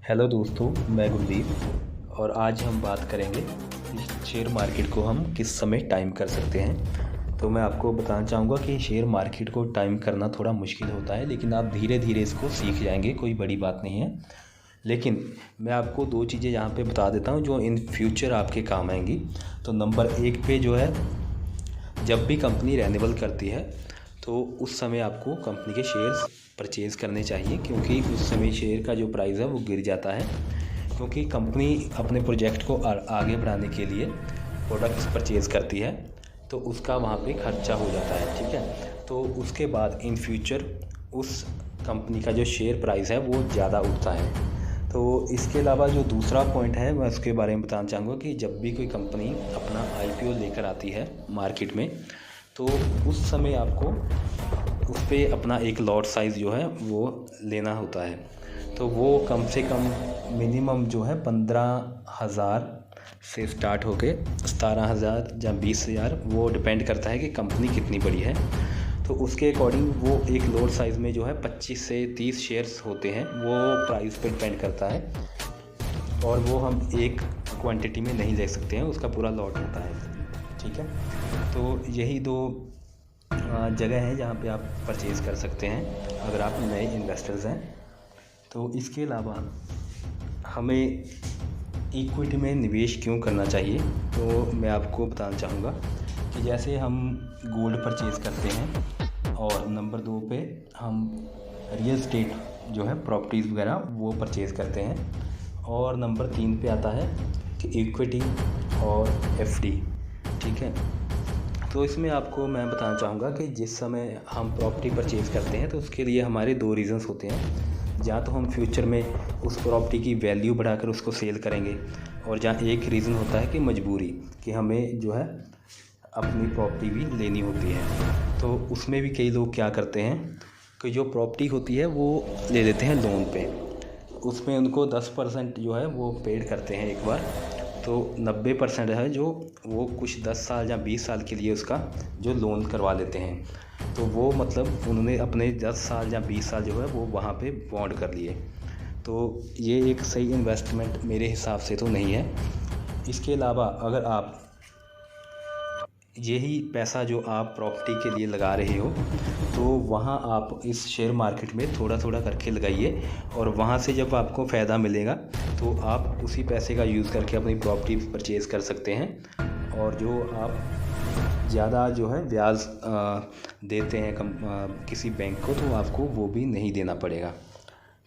Hello दोस्तों, मैं गुरदीप और आज हम बात करेंगे कि शेयर मार्केट को हम किस समय टाइम कर सकते हैं। तो मैं आपको बताना चाहूँगा कि शेयर मार्केट को टाइम करना थोड़ा मुश्किल होता है, लेकिन आप धीरे धीरे इसको सीख जाएंगे, कोई बड़ी बात नहीं है। लेकिन मैं आपको दो चीज़ें यहाँ पे बता देता हूँ जो इन फ्यूचर आपके काम आएंगी। तो नंबर एक पे जो है, जब भी कंपनी रेन्यूअल करती है तो उस समय आपको कंपनी के शेयर्स परचेज़ करने चाहिए, क्योंकि उस समय शेयर का जो प्राइस है वो गिर जाता है। क्योंकि कंपनी अपने प्रोजेक्ट को आगे बढ़ाने के लिए प्रोडक्ट्स परचेज़ करती है, तो उसका वहाँ पे खर्चा हो जाता है। ठीक है, तो उसके बाद इन फ्यूचर उस कंपनी का जो शेयर प्राइस है वो ज़्यादा उठता है। तो इसके अलावा जो दूसरा पॉइंट है मैं उसके बारे में बताना चाहूँगा कि जब भी कोई कंपनी अपना आईपीओ लेकर आती है मार्केट में, तो उस समय आपको उस पर अपना एक लॉट साइज़ जो है वो लेना होता है। तो वो कम से कम मिनिमम जो है 15,000 से स्टार्ट होके 17,000 या 20,000, वो डिपेंड करता है कि कंपनी कितनी बड़ी है। तो उसके अकॉर्डिंग वो एक लॉट साइज़ में जो है 25 से 30 शेयर्स होते हैं, वो प्राइस पे डिपेंड करता है। और वो हम एक क्वांटिटी में नहीं ले सकते हैं, उसका पूरा लॉट होता है। ठीक है, तो यही दो जगह है जहाँ पे आप परचेज़ कर सकते हैं अगर आप नए इन्वेस्टर्स हैं। तो इसके अलावा हमें इक्विटी में निवेश क्यों करना चाहिए, तो मैं आपको बताना चाहूँगा कि जैसे हम गोल्ड परचेज़ करते हैं, और नंबर 2 पे हम रियल स्टेट जो है प्रॉपर्टीज़ वगैरह वो परचेज़ करते हैं, और नंबर 3 पे आता है कि इक्विटी और एफडी। ठीक है, तो इसमें आपको मैं बताना चाहूँगा कि जिस समय हम प्रॉपर्टी परचेज़ करते हैं तो उसके लिए हमारे दो रीज़न्स होते हैं। या तो हम फ्यूचर में उस प्रॉपर्टी की वैल्यू बढ़ाकर उसको सेल करेंगे, और जहाँ एक रीज़न होता है कि मजबूरी, कि हमें जो है अपनी प्रॉपर्टी भी लेनी होती है। तो उसमें भी कई लोग क्या करते हैं कि जो प्रॉपर्टी होती है वो ले लेते हैं लोन पे, उसमें उनको 10% जो है वो पेड करते हैं एक बार, तो 90% है जो वो कुछ 10 साल या 20 साल के लिए उसका जो लोन करवा लेते हैं। तो वो मतलब उन्होंने अपने 10 साल या 20 साल जो है वो वहाँ पे बॉन्ड कर लिए। तो ये एक सही इन्वेस्टमेंट मेरे हिसाब से तो नहीं है। इसके अलावा अगर आप यही पैसा जो आप प्रॉपर्टी के लिए लगा रहे हो, तो वहाँ आप इस शेयर मार्केट में थोड़ा थोड़ा करके लगाइए, और वहाँ से जब आपको फ़ायदा मिलेगा तो आप उसी पैसे का यूज़ करके अपनी प्रॉपर्टी परचेज़ कर सकते हैं। और जो आप ज़्यादा जो है ब्याज देते हैं किसी बैंक को, तो आपको वो भी नहीं देना पड़ेगा।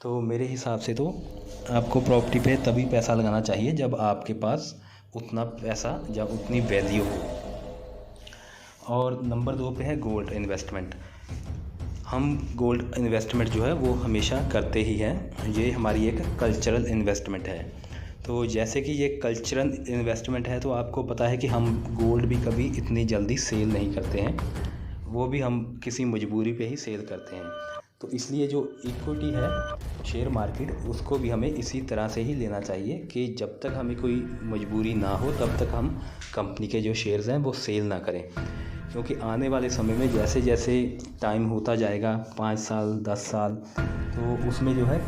तो मेरे हिसाब से तो आपको प्रॉपर्टी पे तभी पैसा लगाना चाहिए जब आपके पास उतना पैसा या उतनी वैल्यू हो। और नंबर 2 पे है गोल्ड इन्वेस्टमेंट। हम गोल्ड इन्वेस्टमेंट जो है वो हमेशा करते ही हैं, ये हमारी एक कल्चरल इन्वेस्टमेंट है। तो जैसे कि ये कल्चरल इन्वेस्टमेंट है, तो आपको पता है कि हम गोल्ड भी कभी इतनी जल्दी सेल नहीं करते हैं, वो भी हम किसी मजबूरी पे ही सेल करते हैं। तो इसलिए जो इक्विटी है शेयर मार्केट, उसको भी हमें इसी तरह से ही लेना चाहिए कि जब तक हमें कोई मजबूरी ना हो तब तक हम कंपनी के जो शेयर्स हैं वो सेल ना करें। क्योंकि आने वाले समय में जैसे जैसे टाइम होता जाएगा, 5 साल 10 साल, तो उसमें जो है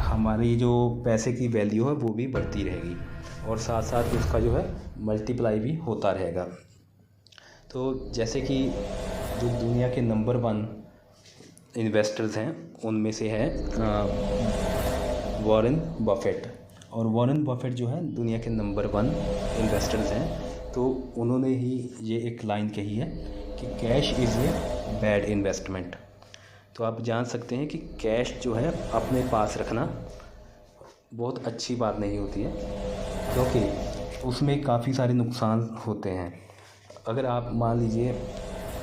हमारी जो पैसे की वैल्यू है वो भी बढ़ती रहेगी, और साथ साथ उसका जो है मल्टीप्लाई भी होता रहेगा। तो जैसे कि जो दुनिया के नंबर 1 इन्वेस्टर्स हैं उनमें से है वॉरेन बफेट। और वॉरेन बफेट जो है दुनिया के नंबर 1 इन्वेस्टर्स हैं। तो उन्होंने ही ये एक लाइन कही है कि cash is a bad investment. तो आप जान सकते हैं कि कैश जो है अपने पास रखना बहुत अच्छी बात नहीं होती है, क्योंकि उसमें काफ़ी सारे नुकसान होते हैं। अगर आप मान लीजिए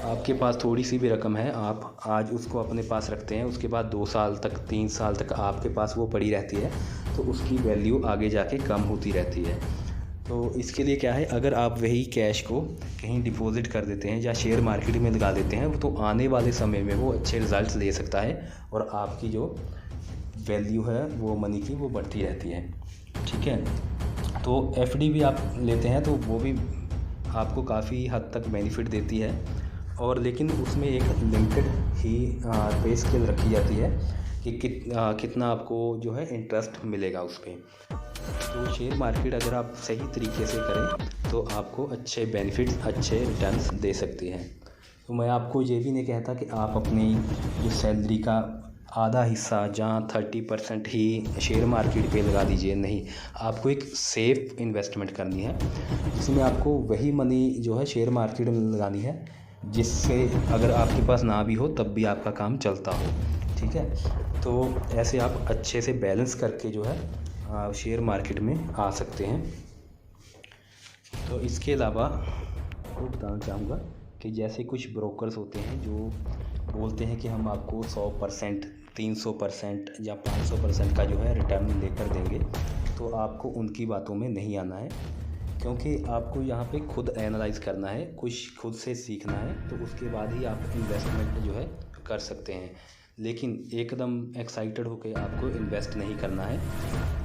आपके पास थोड़ी सी भी रकम है, आप आज उसको अपने पास रखते हैं, उसके बाद 2 साल तक 3 साल तक आपके पास वो पड़ी रहती है, तो उसकी वैल्यू आगे जाके कम होती रहती है। तो इसके लिए क्या है, अगर आप वही कैश को कहीं डिपॉज़िट कर देते हैं या शेयर मार्केट में लगा देते हैं, तो आने वाले समय में वो अच्छे रिज़ल्ट्स ले सकता है, और आपकी जो वैल्यू है वो मनी की वो बढ़ती रहती है। ठीक है, तो एफडी भी आप लेते हैं तो वो भी आपको काफ़ी हद तक बेनिफिट देती है, और लेकिन उसमें एक लिमिटेड ही पे स्केल रखी जाती है कि कितना आपको जो है इंटरेस्ट मिलेगा उस पर। तो शेयर मार्केट अगर आप सही तरीके से करें तो आपको अच्छे बेनिफिट्स, अच्छे रिटर्न्स दे सकती है। तो मैं आपको ये भी नहीं कहता कि आप अपनी जो सैलरी का आधा हिस्सा जहाँ 30% ही शेयर मार्केट पे लगा दीजिए, नहीं, आपको एक सेफ़ इन्वेस्टमेंट करनी है जिसमें आपको वही मनी जो है शेयर मार्केट में लगानी है जिससे अगर आपके पास ना भी हो तब भी आपका काम चलता हो, ठीक है। तो ऐसे आप अच्छे से बैलेंस करके जो है शेयर मार्केट में आ सकते हैं। तो इसके अलावा आपको बताना चाहूँगा कि जैसे कुछ ब्रोकर्स होते हैं जो बोलते हैं कि हम आपको 100%, 300% या 500% का जो है रिटर्न लेकर देंगे, तो आपको उनकी बातों में नहीं आना है, क्योंकि आपको यहाँ पे खुद एनालाइज़ करना है, कुछ खुद से सीखना है, तो उसके बाद ही आप इन्वेस्टमेंट जो है कर सकते हैं। लेकिन एकदम एक्साइटेड होके आपको इन्वेस्ट नहीं करना है।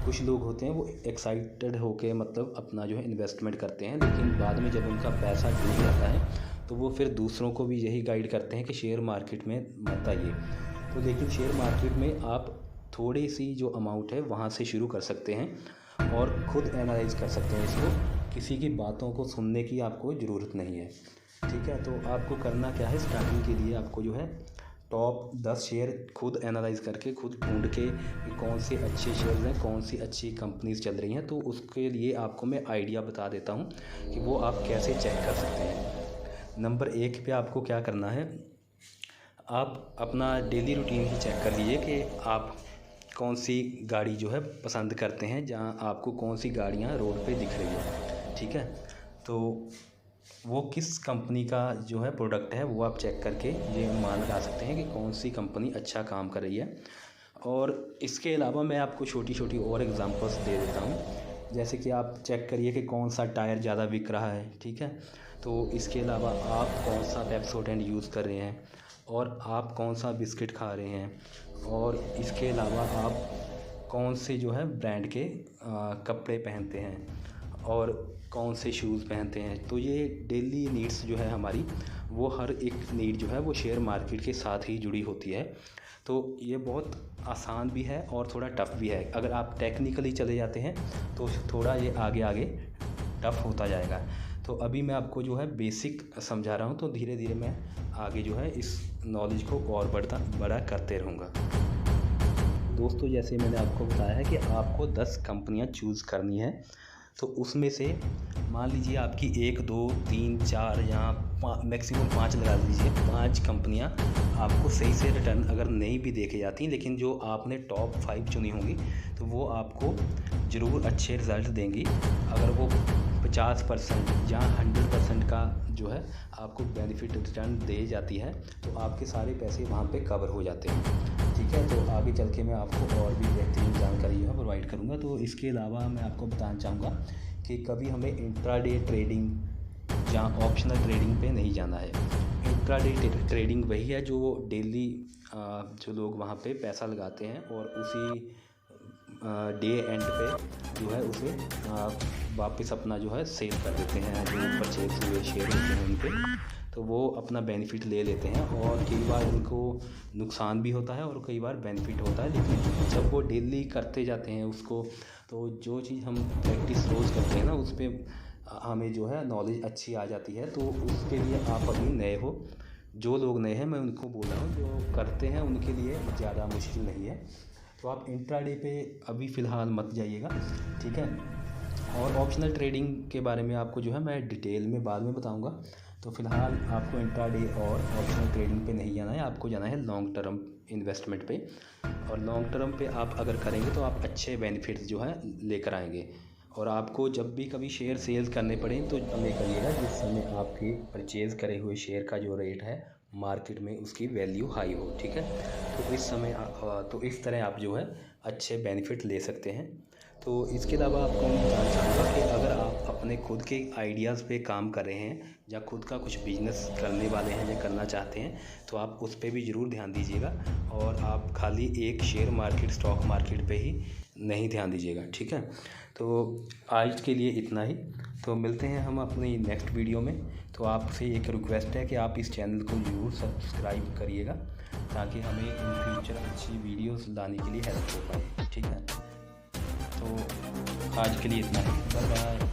कुछ लोग होते हैं वो एक्साइटेड होके मतलब अपना जो है इन्वेस्टमेंट करते हैं, लेकिन बाद में जब उनका पैसा डूब जाता है तो वो फिर दूसरों को भी यही गाइड करते हैं कि शेयर मार्केट में मत आइए। तो लेकिन शेयर मार्केट में आप थोड़ी सी जो अमाउंट है वहाँ से शुरू कर सकते हैं और ख़ुद एनालाइज कर सकते हैं इसको, किसी की बातों को सुनने की आपको ज़रूरत नहीं है, ठीक है। तो आपको करना क्या है, स्टार्टिंग के लिए आपको जो है टॉप 10 शेयर खुद एनालाइज करके, खुद ढूंढ के कौन से अच्छे शेयर्स हैं, कौन सी अच्छी कंपनीज चल रही हैं, तो उसके लिए आपको मैं आइडिया बता देता हूं कि वो आप कैसे चेक कर सकते हैं। नंबर 1 पे आपको क्या करना है, आप अपना डेली रूटीन ही चेक कर लीजिए कि आप कौन सी गाड़ी जो है पसंद करते हैं, जहां आपको कौन सी गाड़ियां रोड पे दिख रही है, ठीक है। तो वो किस कंपनी का जो है प्रोडक्ट है वो आप चेक करके ये मान लगा सकते हैं कि कौन सी कंपनी अच्छा काम कर रही है। और इसके अलावा मैं आपको छोटी छोटी और एग्जांपल्स दे देता हूँ, जैसे कि आप चेक करिए कि कौन सा टायर ज़्यादा बिक रहा है, ठीक है। तो इसके अलावा आप कौन सा पेप्सोडेंट यूज़ कर रहे हैं और आप कौन सा बिस्किट खा रहे हैं, और इसके अलावा आप कौन से जो है ब्रांड के कपड़े पहनते हैं और कौन से शूज़ पहनते हैं। तो ये डेली नीड्स जो है हमारी, वो हर एक नीड जो है वो शेयर मार्केट के साथ ही जुड़ी होती है। तो ये बहुत आसान भी है और थोड़ा टफ़ भी है। अगर आप टेक्निकली चले जाते हैं तो थोड़ा ये आगे आगे टफ़ होता जाएगा। तो अभी मैं आपको जो है बेसिक समझा रहा हूँ, तो धीरे धीरे मैं आगे जो है इस नॉलेज को और बड़ा करते रहूँगा। दोस्तों, जैसे मैंने आपको बताया है कि आपको 10 कंपनियाँ चूज़ करनी है, तो उसमें से मान लीजिए आपकी 1, 2, 3, 4 या मैक्सिमम 5 लगा लीजिए, 5 कंपनियां आपको सही से रिटर्न अगर नहीं भी देके जाती, लेकिन जो आपने टॉप 5 चुनी होंगी तो वो आपको ज़रूर अच्छे रिज़ल्ट देंगी। अगर वो 50% या 100% का जो है आपको बेनिफिट रिटर्न दे जाती है, तो आपके सारे पैसे वहाँ पे कवर हो जाते हैं, ठीक है। तो आगे चल के मैं आपको और भी बेहतरीन जानकारी जो है प्रोवाइड करूँगा। तो इसके अलावा मैं आपको बताना चाहूँगा कि कभी हमें इंट्राडे ट्रेडिंग या ऑप्शनल ट्रेडिंग पे नहीं जाना है। इंट्राडे ट्रेडिंग वही है जो डेली जो लोग वहाँ पे पैसा लगाते हैं और उसी डे एंड पे जो है उसे वापस अपना जो है सेल कर देते हैं, जो परचेज हुए शेयर होते हैं उनके, तो वो अपना बेनिफिट ले लेते हैं। और कई बार उनको नुकसान भी होता है और कई बार बेनिफिट होता है, लेकिन जब वो डेली करते जाते हैं उसको, तो जो चीज़ हम प्रैक्टिस रोज़ करते हैं ना, उस पर हमें जो है नॉलेज अच्छी आ जाती है। तो उसके लिए आप अभी नए हो, जो लोग नए हैं मैं उनको बोल रहा हूँ, जो करते हैं उनके लिए ज़्यादा मुश्किल नहीं है। तो आप इंट्राडे पे अभी फ़िलहाल मत जाइएगा, ठीक है। और ऑप्शनल ट्रेडिंग के बारे में आपको जो है मैं डिटेल में बाद में बताऊंगा। तो फ़िलहाल आपको इंट्राडे और ऑप्शनल ट्रेडिंग पे नहीं जाना है, आपको जाना है लॉन्ग टर्म इन्वेस्टमेंट पे। और लॉन्ग टर्म पे आप अगर करेंगे तो आप अच्छे बेनिफिट्स जो है लेकर आएंगे। और आपको जब भी कभी शेयर सेल्स करने पड़े तो समय करिएगा जिस समय आपके परचेज़ करे हुए शेयर का जो रेट है मार्केट में उसकी वैल्यू हाई हो, ठीक है। तो इस समय तो इस तरह आप जो है अच्छे बेनिफिट ले सकते हैं। तो इसके अलावा आपको मैं बताना चाहूँगा कि अगर आप अपने खुद के आइडियाज़ पे काम कर रहे हैं या खुद का कुछ बिजनेस करने वाले हैं या करना चाहते हैं, तो आप उस पे भी ज़रूर ध्यान दीजिएगा और आप खाली एक शेयर मार्केट, स्टॉक मार्केट पे ही नहीं ध्यान दीजिएगा, ठीक है। तो आज के लिए इतना ही, तो मिलते हैं हम अपनी नेक्स्ट वीडियो में। तो आपसे एक रिक्वेस्ट है कि आप इस चैनल को ज़रूर सब्सक्राइब करिएगा ताकि हमें इन फ्यूचर अच्छी वीडियोस लाने के लिए हेल्प हो पाए। ठीक है, तो आज के लिए इतना ही। Bye bye.